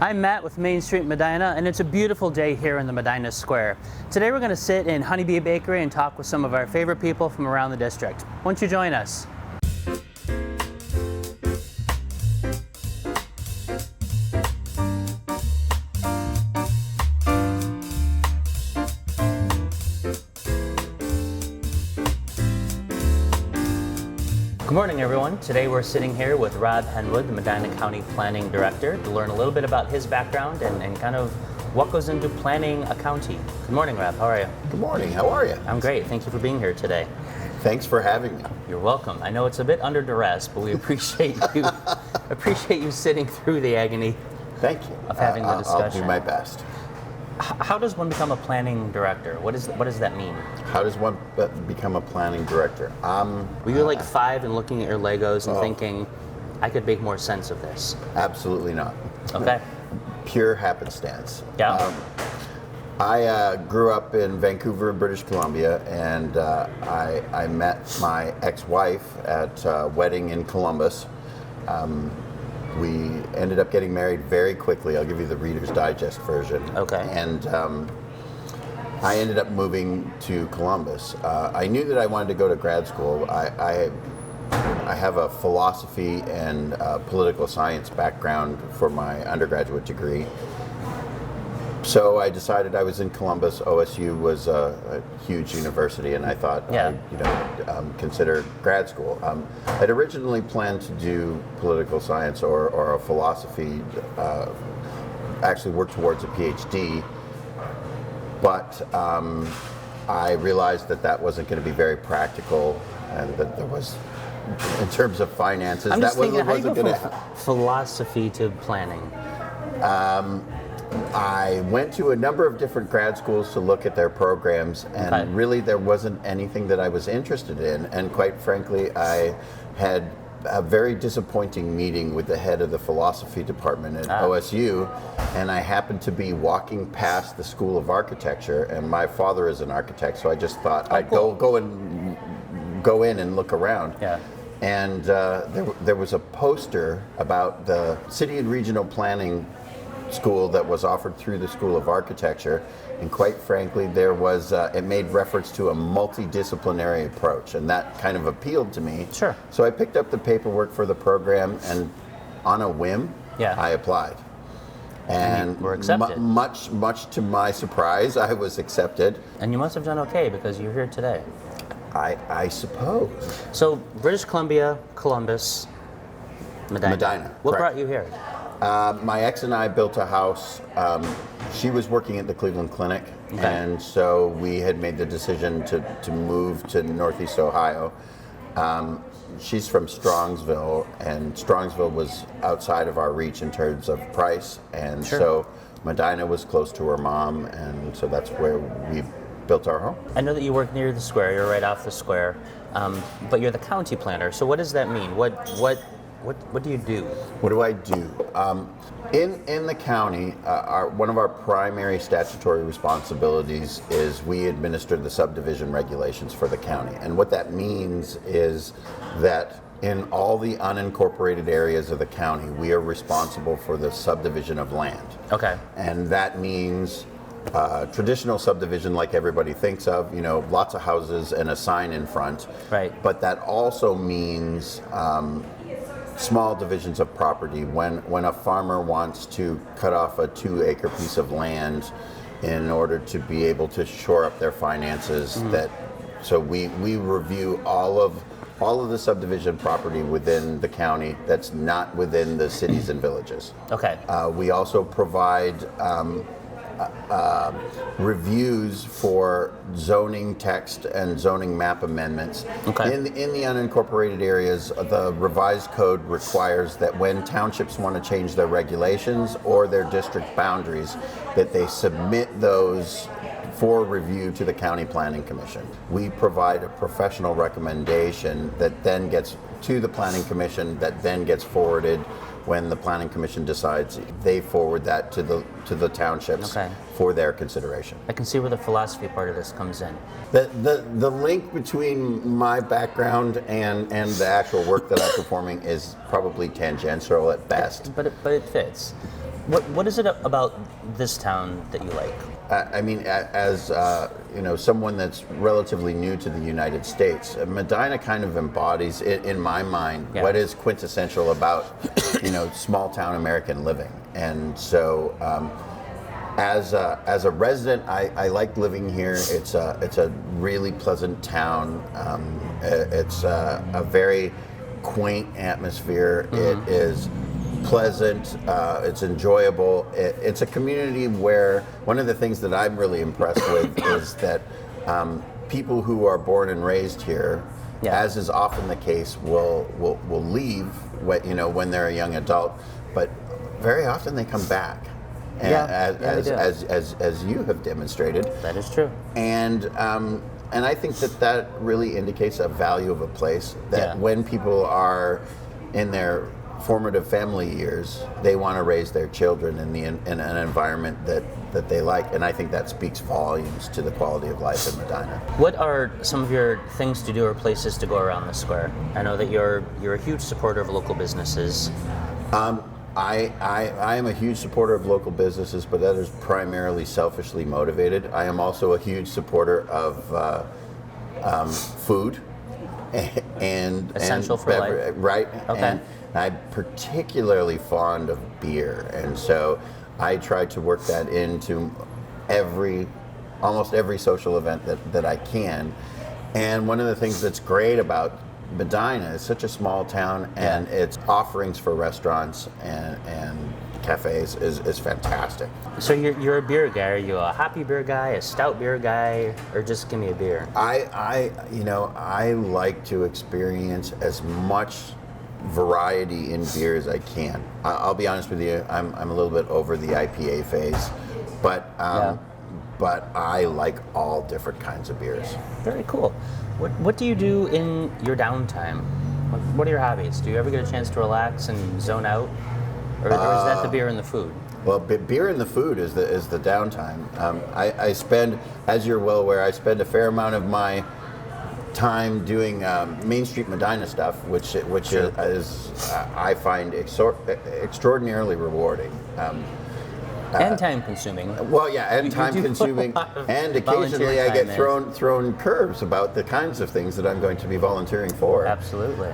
I'm Matt with Main Street Medina, and it's a beautiful day here in the Medina Square. Today we're going to sit in Honeybee Bakery and talk with some of our favorite people from around the district. Won't you join us? Good morning, everyone. Today we're sitting here with Rob Henwood, the Medina County Planning Director, to learn a little bit about his background and kind of what goes into planning a county. Good morning, Rob. How are you? Good morning. How are you? I'm great. Thank you for being here today. Thanks for having me. You're welcome. I know it's a bit under duress, but we appreciate you appreciate you sitting through the agony. Thank you. Of having the discussion. I'll do my best. How does one become a planning director? What does that mean? How does one become a planning director? Were you like 5 and looking at your Legos and thinking, I could make more sense of this? Absolutely not. Okay. Pure happenstance. Yeah. I grew up in Vancouver, British Columbia, and I met my ex-wife at a wedding in Columbus. We ended up getting married very quickly. I'll give you the Reader's Digest version. Okay. And I ended up moving to Columbus. I knew that I wanted to go to grad school. I have a philosophy and political science background for my undergraduate degree. So I decided I was in Columbus. OSU was a huge university, and I thought I'd consider grad school. I'd originally planned to do political science or a philosophy, actually work towards a PhD, but I realized that wasn't going to be very practical, and that there was, in terms of finances, I'm just that thinking, wasn't going to how do you go from philosophy to planning? I went to a number of different grad schools to look at their programs, and really there wasn't anything that I was interested in. And quite frankly, I had a very disappointing meeting with the head of the philosophy department at OSU, and I happened to be walking past the School of Architecture, and my father is an architect, so I just thought I'd go in and look around. Yeah. And there was a poster about the city and regional planning school that was offered through the School of Architecture, and quite frankly there was it made reference to a multidisciplinary approach, and that kind of appealed to me. Sure. So I picked up the paperwork for the program, and on a whim I applied, and you were accepted. Much to my surprise, I was accepted. And you must have done okay, because you're here today. I suppose. So British Columbia, Columbus, Medina. What correct. brought you here? My ex and I built a house. She was working at the Cleveland Clinic, and so we had made the decision to move to Northeast Ohio. She's from Strongsville, and Strongsville was outside of our reach in terms of price, and so Medina was close to her mom, and so that's where we built our home. I know that you work near the square. You're right off the square, but you're the county planner. So what does that mean? What do you do? What do I do? In the county, one of our primary statutory responsibilities is we administer the subdivision regulations for the county. And what that means is that in all the unincorporated areas of the county, we are responsible for the subdivision of land. Okay. And that means traditional subdivision, like everybody thinks of, lots of houses and a sign in front. Right. But that also means small divisions of property. When a farmer wants to cut off a 2-acre piece of land in order to be able to shore up their finances, so we review all of the subdivision property within the county that's not within the cities and villages. Okay. We also provide reviews for zoning text and zoning map amendments. Okay. In the unincorporated areas, the revised code requires that when townships want to change their regulations or their district boundaries, that they submit those for review to the County Planning Commission. We provide a professional recommendation that then gets to the Planning Commission, that then gets forwarded. When the Planning Commission decides, they forward that to the townships for their consideration. I can see where the philosophy part of this comes in. The link between my background and the actual work that I'm performing is probably tangential at best. But it fits. What is it about this town that you like? I mean, as someone that's relatively new to the United States, Medina kind of embodies, in my mind, what is quintessential about, small town American living. And so, as a resident, I like living here. It's a really pleasant town. It's a very quaint atmosphere. Mm-hmm. It is pleasant, it's enjoyable. It's a community where one of the things that I'm really impressed with is that people who are born and raised here, as is often the case, will leave when they're a young adult, but very often they come back. As you have demonstrated. That is true. And I think that really indicates a value of a place, that when people are in their formative family years, they want to raise their children in an environment that they like, and I think that speaks volumes to the quality of life in Medina. What are some of your things to do or places to go around the square? I know that you're a huge supporter of local businesses. I am a huge supporter of local businesses, but that is primarily selfishly motivated. I am also a huge supporter of food and essential for life, right? Okay. And I'm particularly fond of beer, and so I try to work that into almost every social event that I can. And one of the things that's great about Medina is such a small town, and its offerings for restaurants and cafes is fantastic. So you're a beer guy. Are you a hoppy beer guy, a stout beer guy, or just give me a beer? I like to experience as much variety in beer as I can. I'll be honest with you, I'm a little bit over the IPA phase, but I like all different kinds of beers. Very cool. What do you do in your downtime? What are your hobbies? Do you ever get a chance to relax and zone out, or is that the beer and the food? Well, beer and the food is the downtime. I spend, as you're well aware, I spend a fair amount of my time doing Main Street Medina stuff, which is I find extraordinarily rewarding. And time consuming. Well, yeah, and time consuming, and occasionally I get thrown curves about the kinds of things that I'm going to be volunteering for. Absolutely.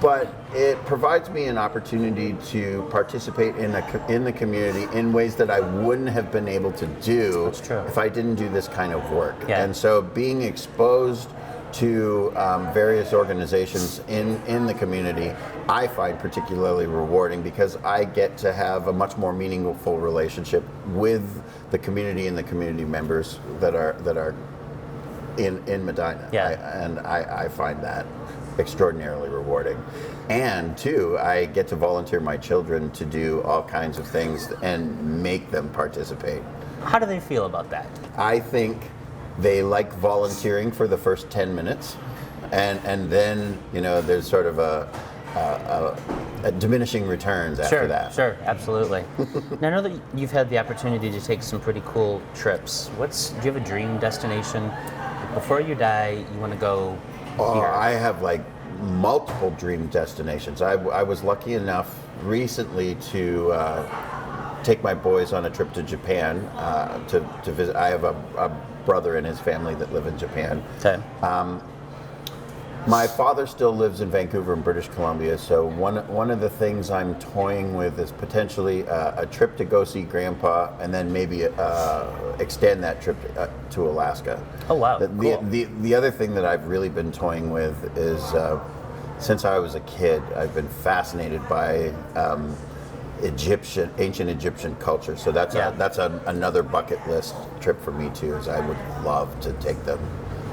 But it provides me an opportunity to participate in the community in ways that I wouldn't have been able to do if I didn't do this kind of work. Yeah. And so being exposed to various organizations in the community, I find particularly rewarding, because I get to have a much more meaningful relationship with the community and the community members that are in Medina. Yeah. I find that extraordinarily rewarding. And two, I get to volunteer my children to do all kinds of things and make them participate. How do they feel about that? I think they like volunteering for the first 10 minutes, and then there's sort of a diminishing returns after that. Sure, absolutely. Now, I know that you've had the opportunity to take some pretty cool trips. Do you have a dream destination? Before you die, you want to go here? I have multiple dream destinations. I was lucky enough recently to take my boys on a trip to Japan to visit. I have a brother and his family that live in Japan. Okay. My father still lives in Vancouver in British Columbia, so one of the things I'm toying with is potentially a trip to go see Grandpa, and then maybe extend that trip to Alaska. Oh wow! Cool. The other thing that I've really been toying with is since I was a kid, I've been fascinated by ancient Egyptian culture. So that's another bucket list trip for me too. Is I would love to take them.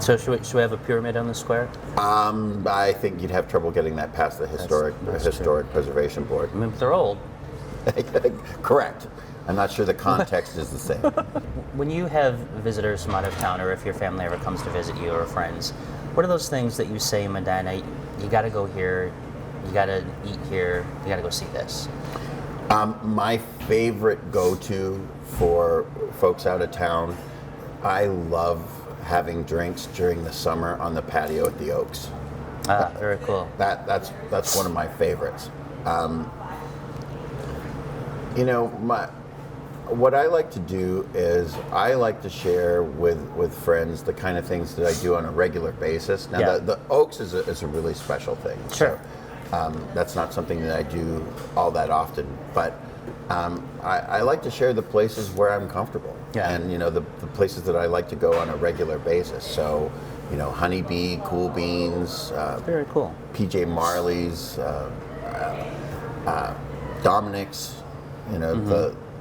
So should we have a pyramid on the square? I think you'd have trouble getting that past the historic preservation board. I mean, they're old. Correct. I'm not sure the context is the same. When you have visitors from out of town, or if your family ever comes to visit you or friends, what are those things that you say in Medina? You got to go here. You got to eat here. You got to go see this. My favorite go-to for folks out of town, I love having drinks during the summer on the patio at the Oaks. Very cool. That's one of my favorites. You know, what I like to do is I like to share with friends the kind of things that I do on a regular basis. Now, Yeah. the Oaks is a really special thing. Sure. So, that's not something that I do all that often, but I like to share the places where I'm comfortable. Yeah. And, you know, the places that I like to go on a regular basis. So, you know, Honeybee, Cool Beans, Very cool. PJ Marley's, Dominic's, you know,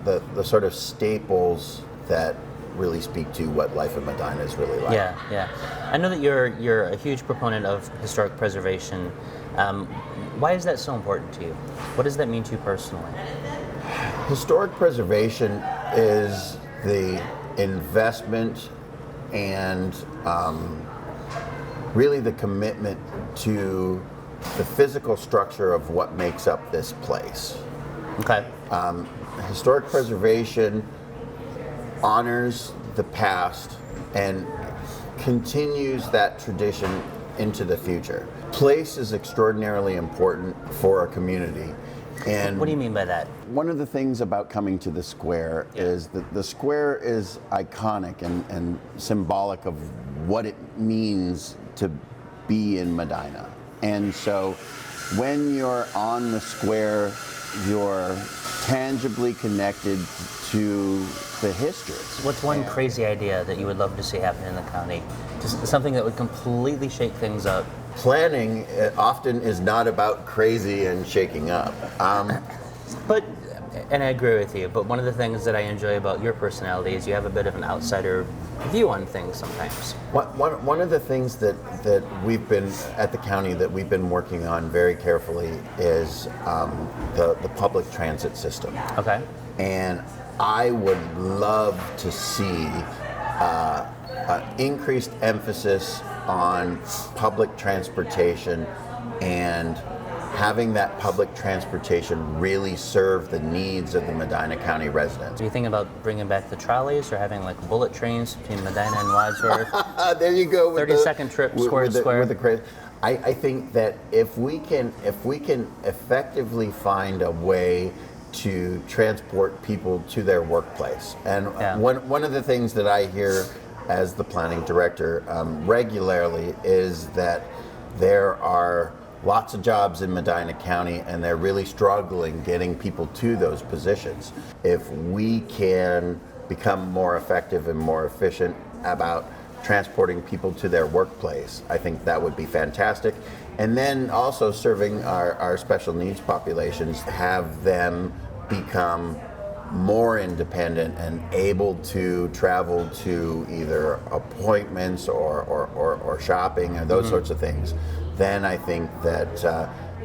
the sort of staples that really speak to what life in Medina is really like. Yeah, yeah. I know that you're a huge proponent of historic preservation. Why is that so important to you? What does that mean to you personally? Historic preservation is the investment and really the commitment to the physical structure of what makes up this place. Okay. Historic preservation honors the past and continues that tradition into the future. Place is extraordinarily important for a community. And What do you mean by that? one of the things about coming to the square is that the square is iconic and symbolic of what it means to be in Medina. And so when you're on the square, you're tangibly connected to the history. What's one crazy idea that you would love to see happen in the county? Just something that would completely shake things up. Planning often is not about crazy and shaking up. But, and I agree with you, but one of the things that I enjoy about your personality is you have a bit of an outsider view on things sometimes. One of the things that we've been at the county that we've been working on very carefully is the public transit system. Okay. And I would love to see increased emphasis on public transportation and having that public transportation really serve the needs of the Medina County residents. Do you think about bringing back the trolleys or having like bullet trains between Medina and Wadsworth? There you go. With 30-second trip, square to square. With the crazy. I think that if we can effectively find a way to transport people to their workplace, and one of the things that I hear as the planning director regularly is that there are lots of jobs in Medina County and they're really struggling getting people to those positions. If we can become more effective and more efficient about transporting people to their workplace, I think that would be fantastic. And then also serving our special needs populations, have them become more independent and able to travel to either appointments or shopping or those sorts of things, then I think that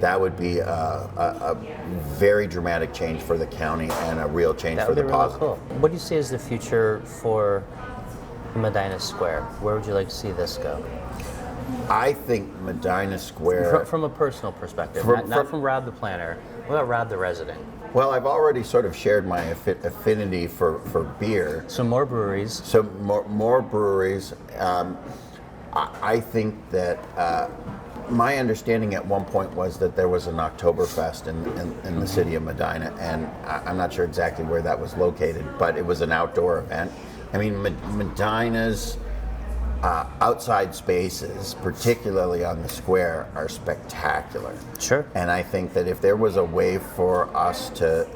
that would be a very dramatic change for the county and a real change for the positive. Cool. What do you see as the future for Medina Square? Where would you like to see this go? I think Medina Square... From a personal perspective, not from Rob the planner. What about Rob the resident? Well, I've already sort of shared my affinity for beer. So more breweries. So more breweries. I think that my understanding at one point was that there was an Oktoberfest in the city of Medina, and I'm not sure exactly where that was located, but it was an outdoor event. I mean, Medina's outside spaces, particularly on the square, are spectacular. Sure. And I think that if there was a way for us to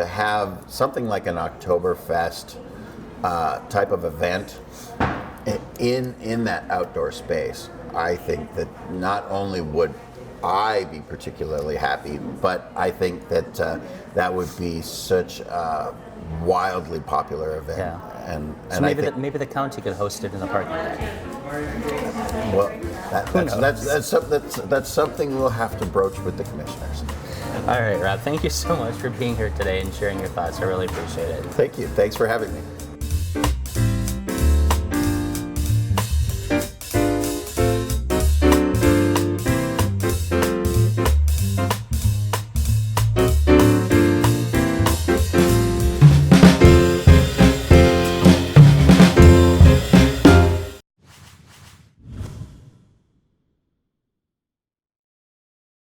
have something like an Oktoberfest type of event in that outdoor space, I think that not only would I be particularly happy, but I think that that would be such a wildly popular event. Yeah. And So maybe the county could host it in the parking lot. well, that's something we'll have to broach with the commissioners. All right, Rob, thank you so much for being here today and sharing your thoughts. I really appreciate it. Thank you. Thanks for having me.